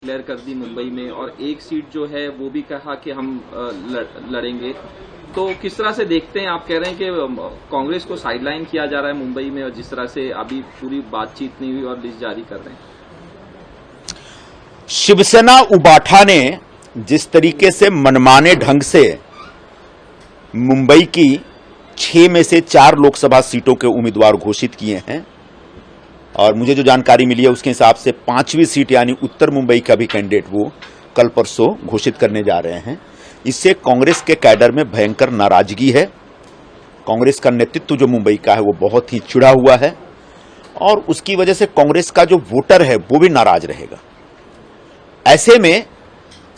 Declare कर दी मुंबई में, और एक सीट जो है वो भी कहा कि हम लड़ेंगे। तो किस तरह से देखते हैं, आप कह रहे हैं कि कांग्रेस को साइडलाइन किया जा रहा है मुंबई में, और जिस तरह से अभी पूरी बातचीत नहीं हुई और लिस्ट जारी कर रहे हैं। शिवसेना उबाठा ने जिस तरीके से मनमाने ढंग से मुंबई की 6 में से 4 लोकसभा सीटों के उम्मीदवार घोषित किए हैं, और मुझे जो जानकारी मिली है उसके हिसाब से 5वीं सीट यानी उत्तर मुंबई का भी कैंडिडेट वो कल परसों घोषित करने जा रहे हैं। इससे कांग्रेस के कैडर में भयंकर नाराजगी है। कांग्रेस का नेतृत्व जो मुंबई का है वो बहुत ही चिढ़ा हुआ है, और उसकी वजह से कांग्रेस का जो वोटर है वो भी नाराज रहेगा। ऐसे में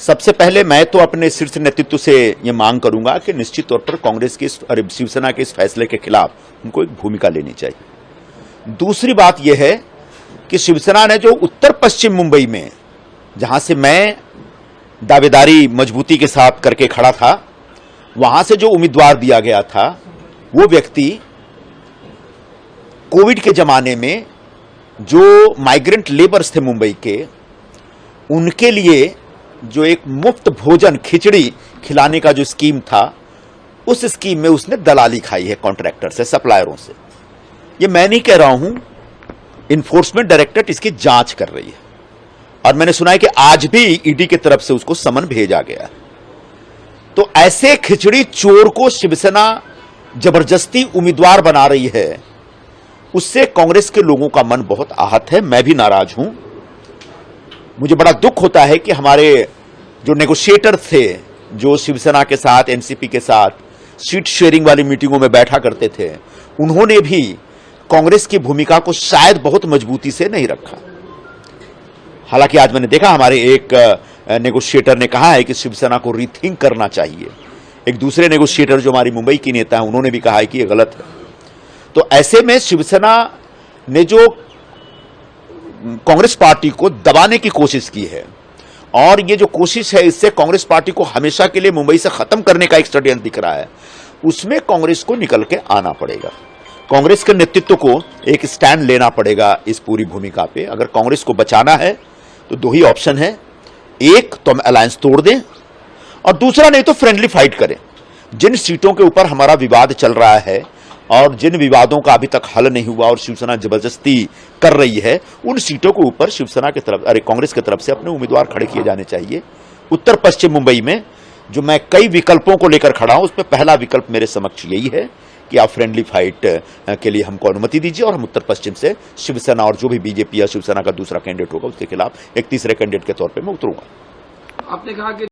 सबसे पहले मैं तो अपने शीर्ष नेतृत्व से ये मांग करूंगा कि निश्चित तौर पर कांग्रेस की शिवसेना के इस फैसले के खिलाफ उनको एक भूमिका लेनी चाहिए। दूसरी बात यह है कि शिवसेना ने जो उत्तर पश्चिम मुंबई में, जहां से मैं दावेदारी मजबूती के साथ करके खड़ा था, वहां से जो उम्मीदवार दिया गया था वो व्यक्ति कोविड के जमाने में जो माइग्रेंट लेबर्स थे मुंबई के, उनके लिए जो एक मुफ्त भोजन खिचड़ी खिलाने का जो स्कीम था, उस स्कीम में उसने दलाली खाई है कॉन्ट्रैक्टर से, सप्लायरों से। ये मैं नहीं कह रहा हूं, इन्फोर्समेंट डायरेक्टरेट इसकी जांच कर रही है, और मैंने सुना है कि आज भी ईडी की तरफ से उसको समन भेजा गया। तो ऐसे खिचड़ी चोर को शिवसेना जबरदस्ती उम्मीदवार बना रही है, उससे कांग्रेस के लोगों का मन बहुत आहत है। मैं भी नाराज हूं। मुझे बड़ा दुख होता है कि हमारे जो नेगोशिएटर थे, जो शिवसेना के साथ, एनसीपी के साथ सीट शेयरिंग वाली मीटिंगों में बैठा करते थे, उन्होंने भी कांग्रेस की भूमिका को शायद बहुत मजबूती से नहीं रखा। हालांकि आज मैंने देखा हमारे एक नेगोशिएटर ने कहा है कि शिवसेना को रीथिंक करना चाहिए। एक दूसरे नेगोशिएटर जो हमारी मुंबई की नेता है, उन्होंने भी कहा है कि यह गलत है। तो ऐसे में शिवसेना ने जो कांग्रेस पार्टी को दबाने की कोशिश की है, और ये जो कोशिश है इससे कांग्रेस पार्टी को हमेशा के लिए मुंबई से खत्म करने का एक षड्यंत्र दिख रहा है, उसमें कांग्रेस को निकल के आना पड़ेगा। कांग्रेस के नेतृत्व को एक स्टैंड लेना पड़ेगा इस पूरी भूमिका पे। अगर कांग्रेस को बचाना है तो 2 ही ऑप्शन है, एक तो हम अलायंस तोड़ दें, और दूसरा नहीं तो फ्रेंडली फाइट करें। जिन सीटों के ऊपर हमारा विवाद चल रहा है और जिन विवादों का अभी तक हल नहीं हुआ और शिवसेना जबरदस्ती कर रही है, उन सीटों के ऊपर शिवसेना की तरफ, कांग्रेस की तरफ से अपने उम्मीदवार खड़े किए जाने चाहिए। उत्तर पश्चिम मुंबई में जो मैं कई विकल्पों को लेकर खड़ा हूं, उसमें पहला विकल्प मेरे समक्ष यही है कि आप फ्रेंडली फाइट के लिए हमको अनुमति दीजिए, और हम उत्तर पश्चिम से शिवसेना और जो भी बीजेपी या शिवसेना का दूसरा कैंडिडेट होगा उसके खिलाफ एक तीसरे कैंडिडेट के तौर पर मैं उतरूंगा। आपने कहा कि